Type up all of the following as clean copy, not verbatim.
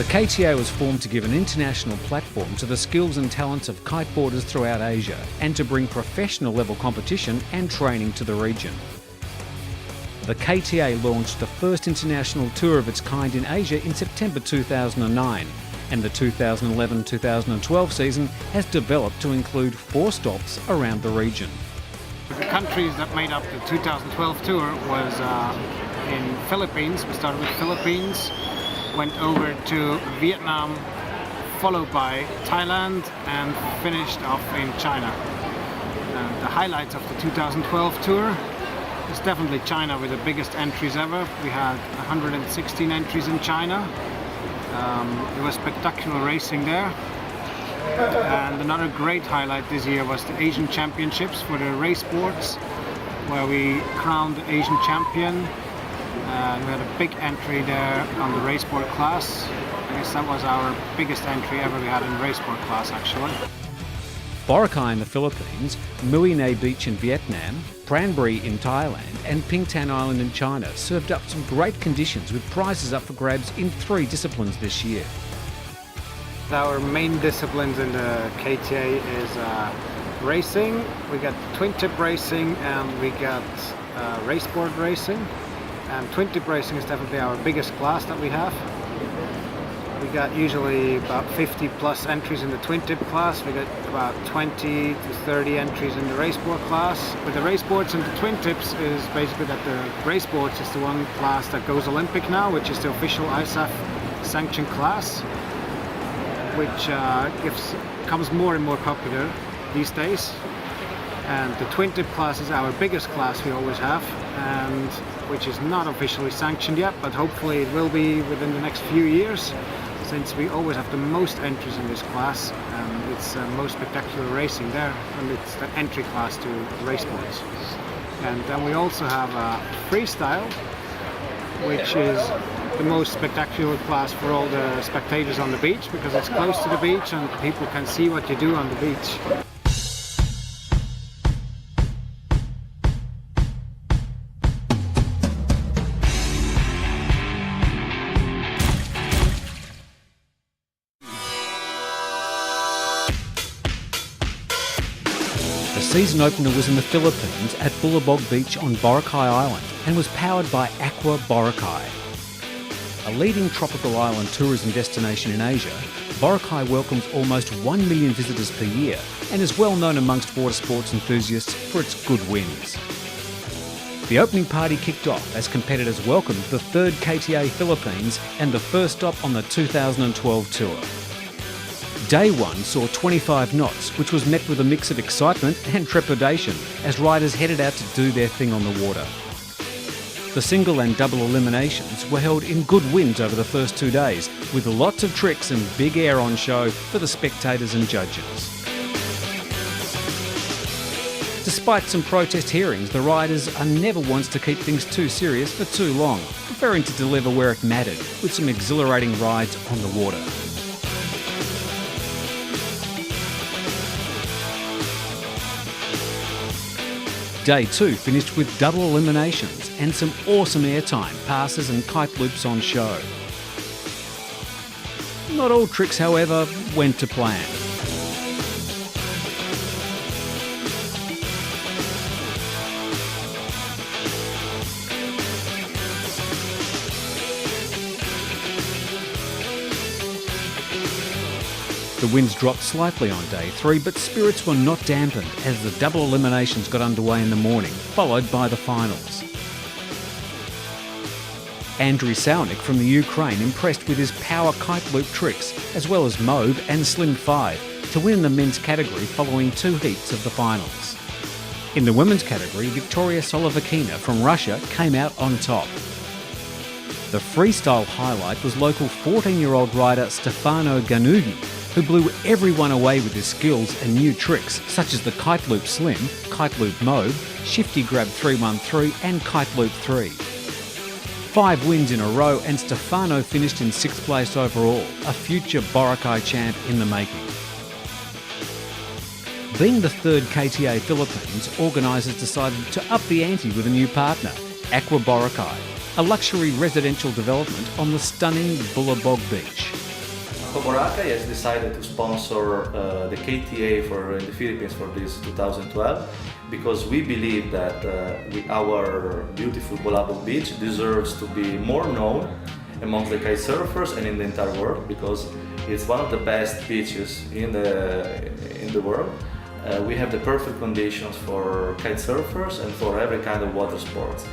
The KTA was formed to give an international platform to the skills and talents of kiteboarders throughout Asia and to bring professional level competition and training to the region. The KTA launched the first international tour of its kind in Asia in September 2009, and the 2011-2012 season has developed to include 4 stops around the region. The countries that made up the 2012 tour was in Philippines. We started with Philippines, went over to Vietnam, followed by Thailand, and finished off in China. The highlights of the 2012 tour is definitely China with the biggest entries ever. We had 116 entries in China. It was spectacular racing there. And another great highlight this year was the Asian Championships for the race boards, where we crowned the Asian champion. We had a big entry there on the race board class. I guess that was our biggest entry ever we had in race board class, actually. Boracay in the Philippines, Mui Ne Beach in Vietnam, Phan Bry in Thailand and Pingtan Island in China served up some great conditions with prizes up for grabs in 3 disciplines this year. Our main disciplines in the KTA is racing. We got twin tip racing and we got race board racing. And twin tip racing is definitely our biggest class that we have. We got usually about 50 plus entries in the twin tip class. We got about 20 to 30 entries in the race board class. With the race boards and the twin tips is basically that the race boards is the one class that goes Olympic now, which is the official ISAF sanctioned class, which becomes more and more popular these days. And the twin tip class is our biggest class we always have, and which is not officially sanctioned yet, but hopefully it will be within the next few years, since we always have the most entries in this class, and it's the most spectacular racing there, and it's the entry class to race boards. And then we also have freestyle, which is the most spectacular class for all the spectators on the beach, because it's close to the beach and people can see what you do on the beach. The season opener was in the Philippines at Bulabog Beach on Boracay Island and was powered by Aqua Boracay. A leading tropical island tourism destination in Asia, Boracay welcomes almost 1 million visitors per year and is well known amongst water sports enthusiasts for its good winds. The opening party kicked off as competitors welcomed the 3rd KTA Philippines and the first stop on the 2012 tour. Day 1 saw 25 knots, which was met with a mix of excitement and trepidation as riders headed out to do their thing on the water. The single and double eliminations were held in good winds over the first 2 days, with lots of tricks and big air on show for the spectators and judges. Despite some protest hearings, the riders are never ones to keep things too serious for too long, preferring to deliver where it mattered, with some exhilarating rides on the water. Day 2 finished with double eliminations and some awesome airtime, passes and kite loops on show. Not all tricks, however, went to plan. The winds dropped slightly on day 3, but spirits were not dampened as the double eliminations got underway in the morning, followed by the finals. Andriy Salnik from the Ukraine impressed with his power kite loop tricks, as well as Mauve and Slim 5, to win in the men's category following 2 heats of the finals. In the women's category, Victoria Solovakina from Russia came out on top. The freestyle highlight was local 14-year-old rider Stefano Ganugi, who blew everyone away with his skills and new tricks such as the Kite Loop Slim, Kite Loop Mauve, Shifty Grab 313 and Kite Loop 3. 5 wins in a row and Stefano finished in 6th place overall, a future Boracay champ in the making. Being the 3rd KTA Philippines, organisers decided to up the ante with a new partner, Aqua Boracay, a luxury residential development on the stunning Bulabog Beach. Aqua Boracay has decided to sponsor the KTA for in the Philippines for this 2012 because we believe that our beautiful Bulabog Beach deserves to be more known among the kite surfers and in the entire world because it's one of the best beaches in the world. We have the perfect conditions for kite surfers and for every kind of water sports.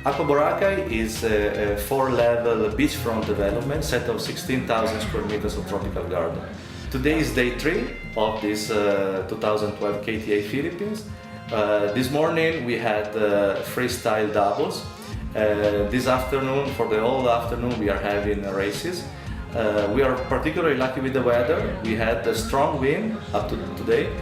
Aqua Boracay is a 4-level beachfront development set of 16,000 square meters of tropical garden. Today is day 3 of this 2012 KTA Philippines. This morning we had freestyle doubles. This afternoon, for the whole afternoon, we are having races. We are particularly lucky with the weather. We had a strong wind up to today.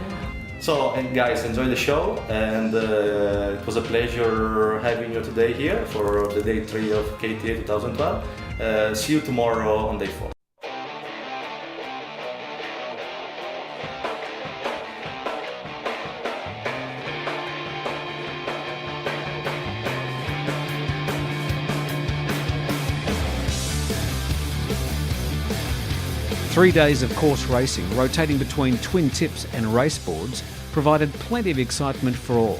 So, and guys, enjoy the show, and it was a pleasure having you today here for the day 3 of KTA 2012. See you tomorrow on day 4. Three days of course racing, rotating between twin tips and race boards, provided plenty of excitement for all.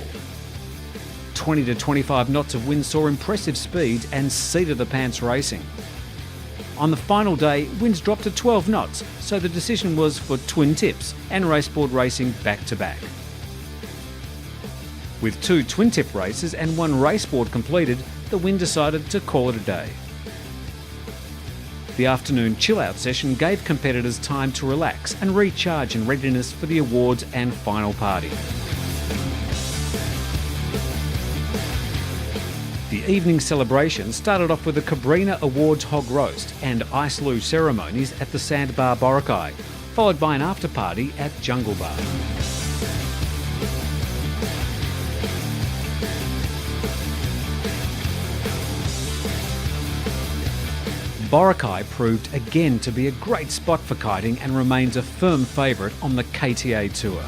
20 to 25 knots of wind saw impressive speeds and seat-of-the-pants racing. On the final day, winds dropped to 12 knots, so the decision was for twin tips and raceboard racing back-to-back. With 2 twin tip races and 1 raceboard completed, the wind decided to call it a day. The afternoon chill-out session gave competitors time to relax and recharge in readiness for the awards and final party. The evening celebration started off with the Cabrina Awards hog roast and ice loo ceremonies at the Sandbar Boracay, followed by an after party at Jungle Bar. Boracay proved again to be a great spot for kiting and remains a firm favourite on the KTA Tour.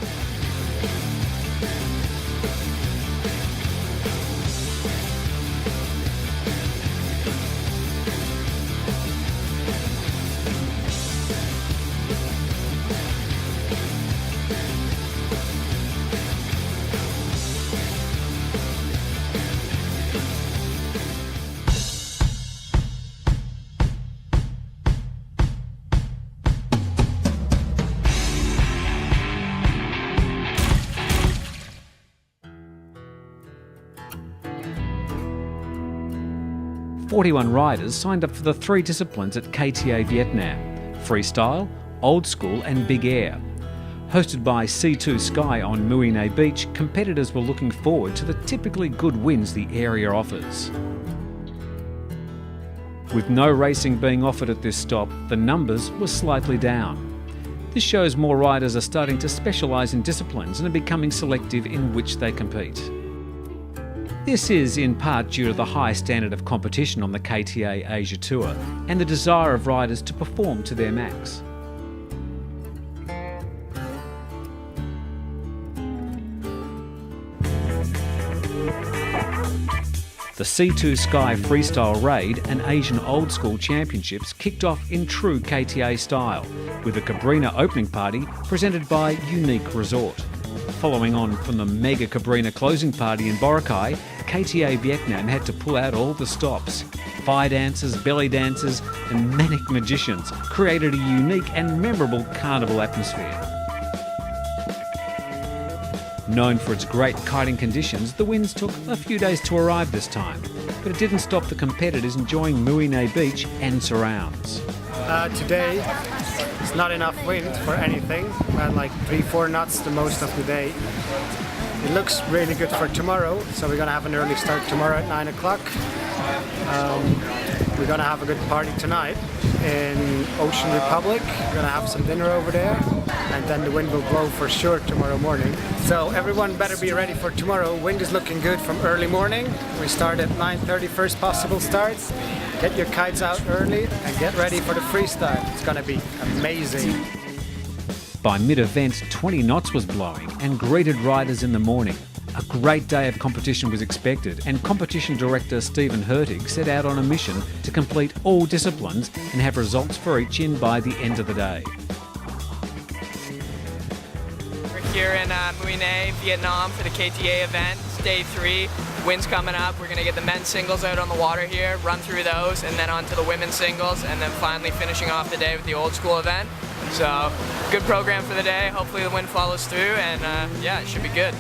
"41 riders signed up for the 3 disciplines at KTA Vietnam: freestyle, old school and big air. Hosted by C2 Sky on Mui Ne Beach, competitors were looking forward to the typically good winds the area offers. With no racing being offered at this stop, the numbers were slightly down. This shows more riders are starting to specialise in disciplines and are becoming selective in which they compete. This is in part due to the high standard of competition on the KTA Asia Tour and the desire of riders to perform to their max. The C2 Sky Freestyle Raid and Asian Old School Championships kicked off in true KTA style, with a Cabrina opening party presented by Unique Resort. Following on from the mega Cabrina closing party in Boracay, KTA Vietnam had to pull out all the stops. Fire dancers, belly dancers and manic magicians created a unique and memorable carnival atmosphere. Known for its great kiting conditions, the winds took a few days to arrive this time, but it didn't stop the competitors enjoying Mui Ne Beach and surrounds. Today, it's not enough wind for anything. We had like 3-4 knots the most of the day. It looks really good for tomorrow, so we're gonna have an early start tomorrow at 9 o'clock. We're gonna have a good party tonight in Ocean Republic. We're gonna have some dinner over there, and then the wind will blow for sure tomorrow morning. So everyone better be ready for tomorrow. Wind is looking good from early morning. We start at 9:30, first possible start. Get your kites out early and get ready for the freestyle. It's gonna be amazing. By mid-event, 20 knots was blowing and greeted riders in the morning. A great day of competition was expected, and competition director Stephen Hertig set out on a mission to complete all disciplines and have results for each in by the end of the day. We're here in Mui Ne, Vietnam for the KTA event. It's day 3. Wind's coming up. We're going to get the men's singles out on the water here, run through those, and then on to the women's singles, and then finally finishing off the day with the old school event. So, good program for the day. Hopefully the wind follows through, and yeah, it should be good.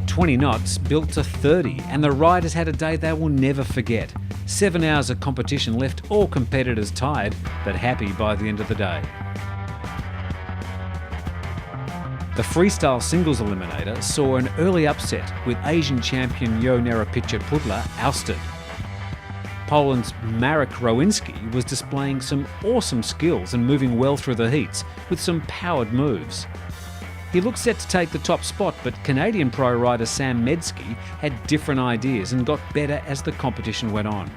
20 knots built to 30, and the riders had a day they will never forget. 7 hours of competition left all competitors tired, but happy by the end of the day. The freestyle singles eliminator saw an early upset with Asian champion Jo Nerapicha Pudla ousted. Poland's Marek Rowinski was displaying some awesome skills and moving well through the heats with some powered moves. He looked set to take the top spot, but Canadian pro rider Sam Medsky had different ideas and got better as the competition went on.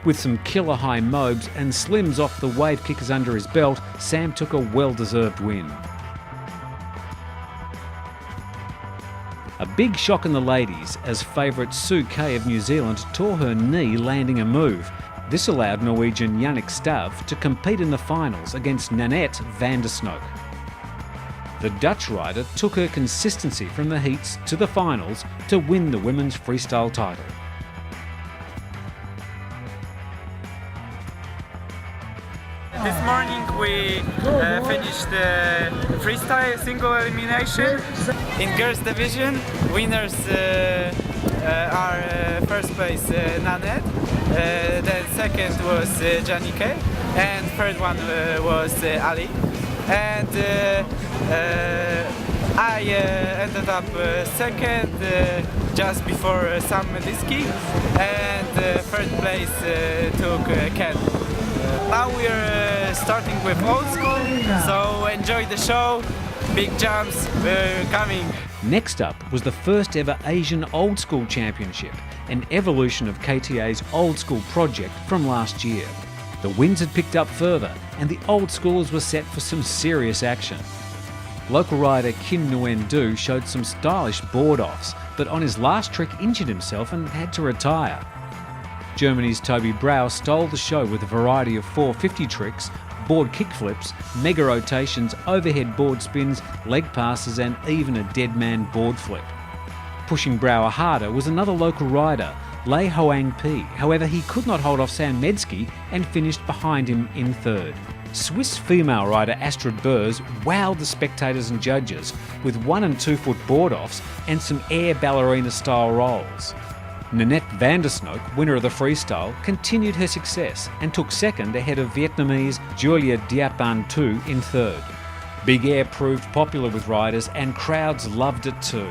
With some killer high mobs and slims off the wave kickers under his belt, Sam took a well-deserved win. A big shock in the ladies as favourite Sue Kay of New Zealand tore her knee landing a move. This allowed Norwegian Jannik Stav to compete in the finals against Nanette van der Snoek. The Dutch rider took her consistency from the heats to the finals to win the women's freestyle title. This morning we finished the freestyle single elimination. In girls division, winners are first place Nanette, then second was Janike, and third one was Ali. And I ended up second just before Sam Medyski, and third place took Ken. Now we're starting with old school, so enjoy the show. Big jumps coming. Next up was the first ever Asian Old School Championship, an evolution of KTA's Old School project from last year. The winds had picked up further, and the old schoolers were set for some serious action. Local rider Kim Nguyen Du showed some stylish board-offs, but on his last trick injured himself and had to retire. Germany's Toby Brau stole the show with a variety of 450 tricks, board kickflips, mega rotations, overhead board spins, leg passes and even a dead man board flip. Pushing Brauer harder was another local rider, Lei Hoang Pi. However, he could not hold off Sam Medsky and finished behind him in third. Swiss female rider Astrid Burrs wowed the spectators and judges with 1 and 2 foot board-offs and some air ballerina-style rolls. Nanette van der Snoek, winner of the freestyle, continued her success and took second ahead of Vietnamese Julia Diapan Tu in third. Big Air proved popular with riders and crowds loved it too.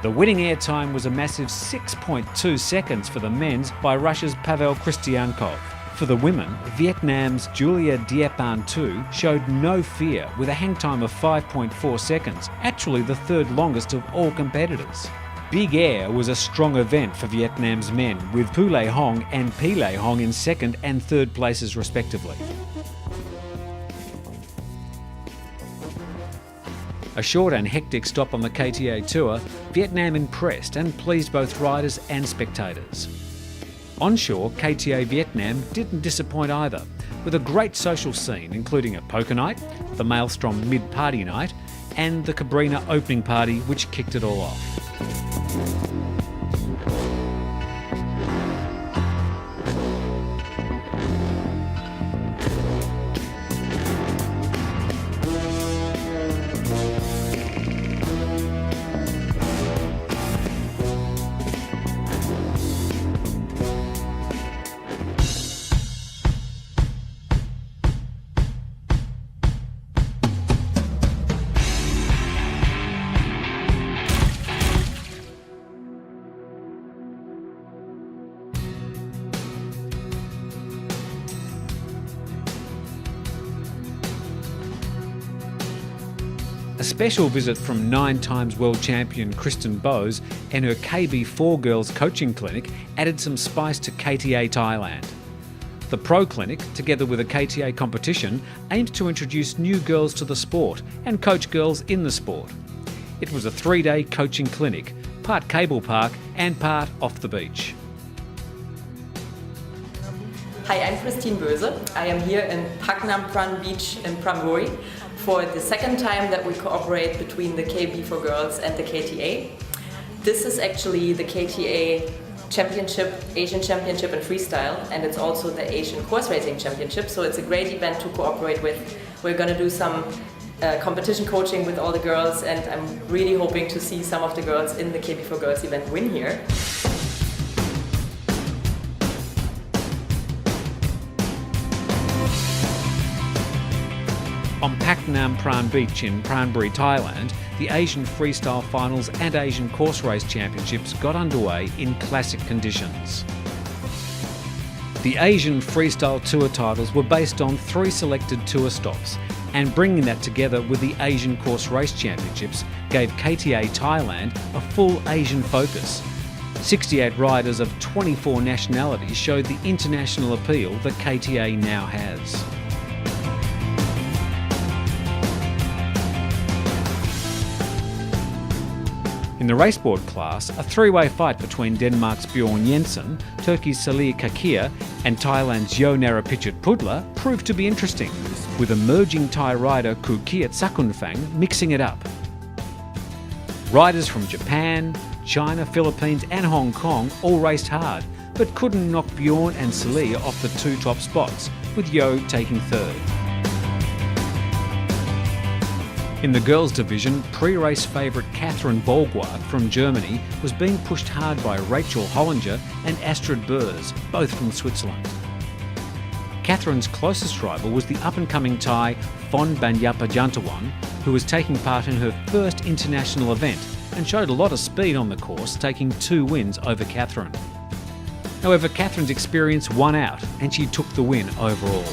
The winning air time was a massive 6.2 seconds for the men's by Russia's Pavel Kristiankov. For the women, Vietnam's Julia Diapan Tu showed no fear with a hang time of 5.4 seconds, actually the third longest of all competitors. Big Air was a strong event for Vietnam's men, with Pu Lei Hong and Pi Lei Hong in second and third places respectively. A short and hectic stop on the KTA tour, Vietnam impressed and pleased both riders and spectators. Onshore, KTA Vietnam didn't disappoint either, with a great social scene including a poker night, the Maelstrom mid-party night, and the Cabrina opening party which kicked it all off. A special visit from 9 times world champion Kristen Bose and her KB4 Girls coaching clinic added some spice to KTA Thailand. The Pro Clinic, together with a KTA competition, aims to introduce new girls to the sport and coach girls in the sport. It was a 3-day coaching clinic, part cable park and part off the beach. Hi, I'm Christine Böse. I am here in Paknam Pran Beach in Pramori for the second time that we cooperate between the KB for Girls and the KTA. This is actually the KTA Championship, Asian Championship in freestyle, and it's also the Asian Course Racing Championship, so it's a great event to cooperate with. We're going to do some competition coaching with all the girls, and I'm really hoping to see some of the girls in the KB for Girls event win here. On Paknam Pran Beach in Pranbury, Thailand, the Asian Freestyle Finals and Asian Course Race Championships got underway in classic conditions. The Asian Freestyle Tour titles were based on 3 selected tour stops, and bringing that together with the Asian Course Race Championships gave KTA Thailand a full Asian focus. 68 riders of 24 nationalities showed the international appeal that KTA now has. In the raceboard class, a 3-way fight between Denmark's Bjorn Jensen, Turkey's Salih Kakir and Thailand's Yo Narapichet Pudla proved to be interesting, with emerging Thai rider Kukiat Sakunfang mixing it up. Riders from Japan, China, Philippines and Hong Kong all raced hard, but couldn't knock Bjorn and Salih off the 2 top spots, with Yo taking 3rd. In the girls' division, pre-race favourite Catherine Bolgward from Germany was being pushed hard by Rachel Hollinger and Astrid Burrs, both from Switzerland. Catherine's closest rival was the up-and-coming Thai Phon Banyapajantawan, who was taking part in her first international event and showed a lot of speed on the course, taking 2 wins over Catherine. However, Catherine's experience won out and she took the win overall.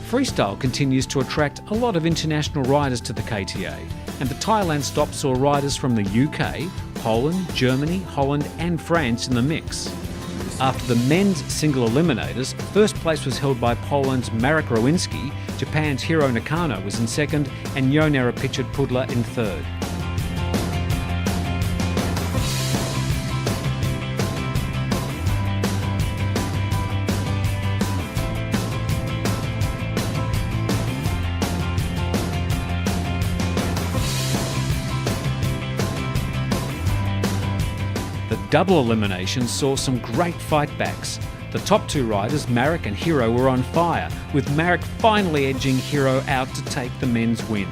Freestyle continues to attract a lot of international riders to the KTA, and the Thailand stop saw riders from the UK, Poland, Germany, Holland and France in the mix. After the men's single eliminators, first place was held by Poland's Marek Rowinski, Japan's Hiro Nakano was in second and Yo Narapichet Pudla in third. The double elimination saw some great fightbacks. The top 2 riders, Marek and Hiro, were on fire, with Marek finally edging Hiro out to take the men's win.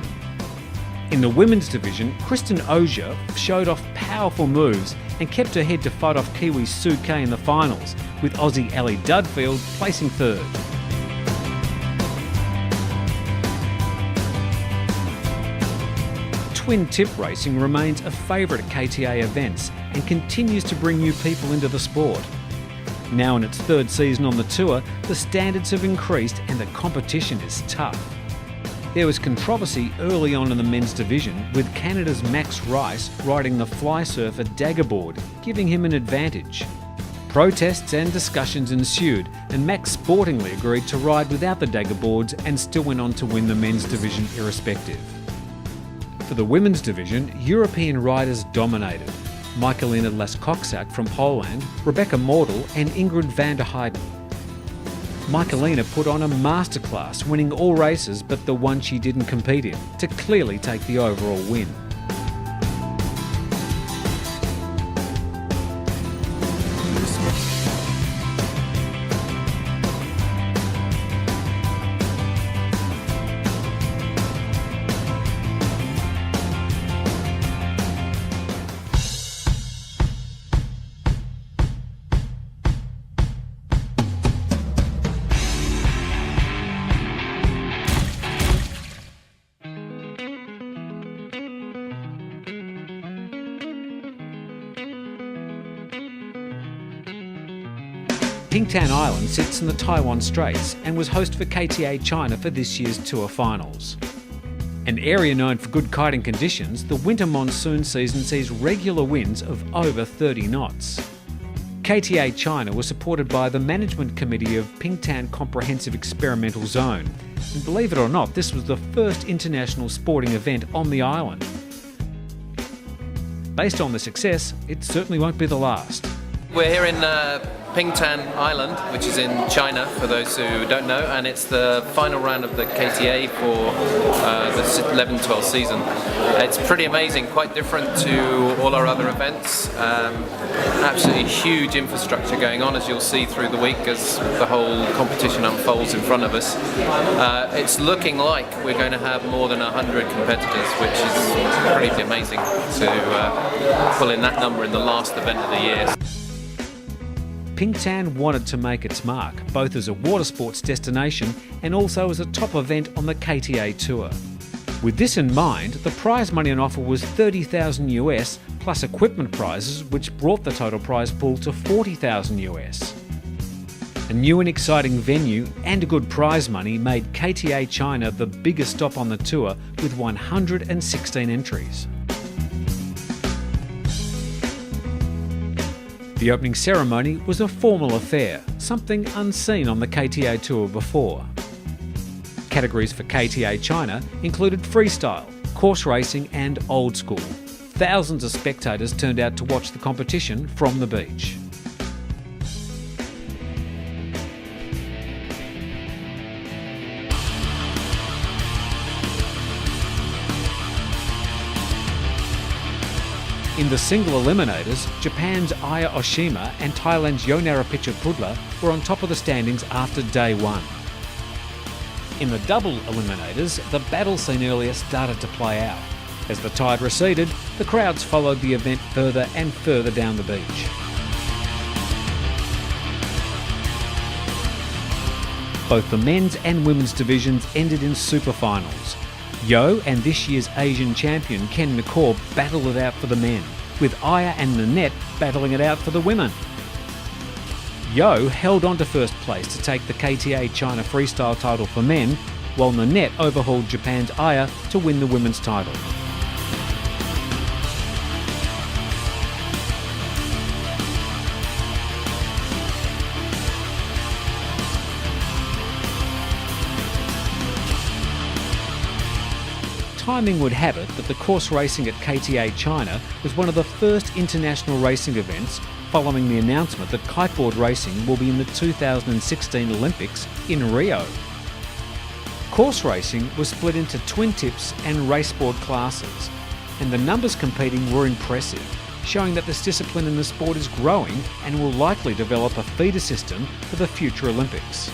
In the women's division, Kristen Ogier showed off powerful moves and kept her head to fight off Kiwi Sue Kay in the finals, with Aussie Ellie Dudfield placing 3rd. Twin tip racing remains a favourite at KTA events and continues to bring new people into the sport. Now in its 3rd season on the tour, the standards have increased and the competition is tough. There was controversy early on in the men's division, with Canada's Max Rice riding the fly surfer daggerboard, giving him an advantage. Protests and discussions ensued, and Max sportingly agreed to ride without the daggerboards and still went on to win the men's division irrespective. For the women's division, European riders dominated. Michaelina Laskoksak from Poland, Rebecca Mordel and Ingrid van der Heijden. Michaelina put on a masterclass, winning all races but the one she didn't compete in, to clearly take the overall win. Pingtan Island sits in the Taiwan Straits and was host for KTA China for this year's tour finals. An area known for good kiting conditions, the winter monsoon season sees regular winds of over 30 knots. KTA China was supported by the management committee of Pingtan Comprehensive Experimental Zone. And believe it or not, this was the first international sporting event on the island. Based on the success, it certainly won't be the last. We're here in Pingtan Island, which is in China, for those who don't know, and it's the final round of the KTA for the 11-12 season. It's pretty amazing, quite different to all our other events. Absolutely huge infrastructure going on, as you'll see through the week as the whole competition unfolds in front of us. It's looking like we're going to have more than 100 competitors, which is pretty amazing to pull in that number in the last event of the year. Pingtan wanted to make its mark, both as a water sports destination and also as a top event on the KTA Tour. With this in mind, the prize money on offer was $30,000 US plus equipment prizes, which brought the total prize pool to $40,000 US. A new and exciting venue and good prize money made KTA China the biggest stop on the tour with 116 entries. The opening ceremony was a formal affair, something unseen on the KTA Tour before. Categories for KTA China included freestyle, course racing and old school. Thousands of spectators turned out to watch the competition from the beach. In the single eliminators, Japan's Aya Oshima and Thailand's Yonarapicha Pudla were on top of the standings after day one. In the double eliminators, the battle seen earlier started to play out. As the tide receded, the crowds followed the event further and further down the beach. Both the men's and women's divisions ended in super finals. Yo and this year's Asian champion Ken Nakor battled it out for the men, with Aya and Nanette battling it out for the women. Yo held on to first place to take the KTA China freestyle title for men, while Nanette overhauled Japan's Aya to win the women's title. Timing would have it that the course racing at KTA China was one of the first international racing events following the announcement that kiteboard racing will be in the 2016 Olympics in Rio. Course racing was split into twin tips and raceboard classes, and the numbers competing were impressive, showing that this discipline in the sport is growing and will likely develop a feeder system for the future Olympics.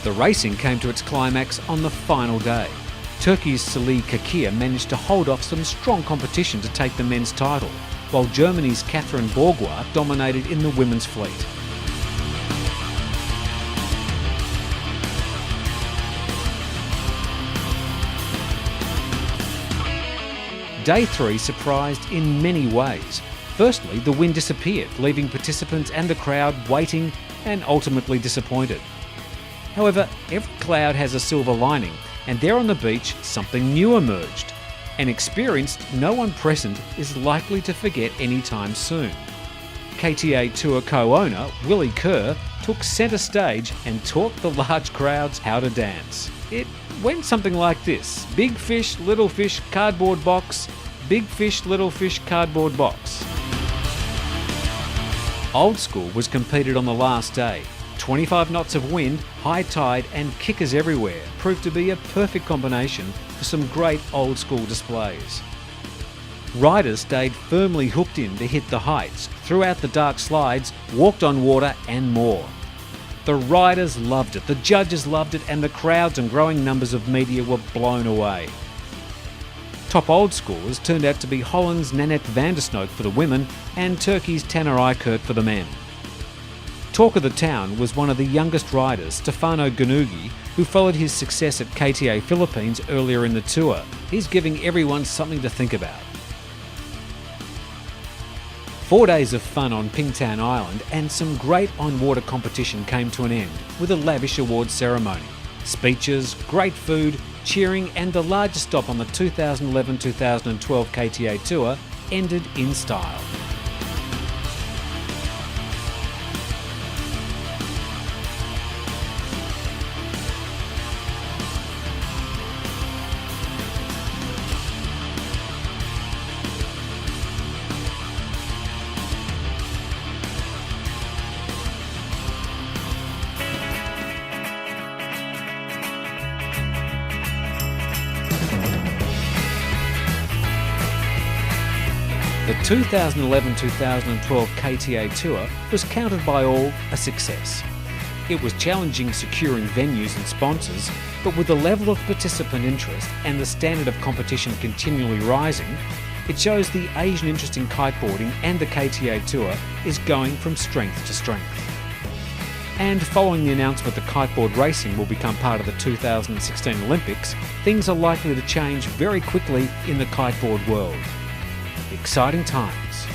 The racing came to its climax on the final day. Turkey's Salih Kakir managed to hold off some strong competition to take the men's title, while Germany's Catherine Bourgois dominated in the women's fleet. Day 3 surprised in many ways. Firstly, the wind disappeared, leaving participants and the crowd waiting and ultimately disappointed. However, every cloud has a silver lining, and there on the beach, something new emerged. An experience no one present is likely to forget anytime soon. KTA Tour co-owner Willie Kerr took centre stage and taught the large crowds how to dance. It went something like this: big fish, little fish, cardboard box, big fish, little fish, cardboard box. Old school was competed on the last day. 25 knots of wind, high tide and kickers everywhere proved to be a perfect combination for some great old school displays. Riders stayed firmly hooked in to hit the heights, throughout the dark slides, walked on water and more. The riders loved it, the judges loved it, and the crowds and growing numbers of media were blown away. Top old schoolers turned out to be Holland's Nanette van der Snoek for the women and Turkey's Taner Aykurt for the men. Talk of the town was one of the youngest riders, Stefano Ganugi, who followed his success at KTA Philippines earlier in the tour. He's giving everyone something to think about. 4 days of fun on Pingtan Island and some great on-water competition came to an end with a lavish awards ceremony. Speeches, great food, cheering and the largest stop on the 2011-2012 KTA Tour, ended in style. The 2011-2012 KTA Tour was counted by all a success. It was challenging securing venues and sponsors, but with the level of participant interest and the standard of competition continually rising, it shows the Asian interest in kiteboarding and the KTA Tour is going from strength to strength. And following the announcement that kiteboard racing will become part of the 2016 Olympics, things are likely to change very quickly in the kiteboard world. Exciting times.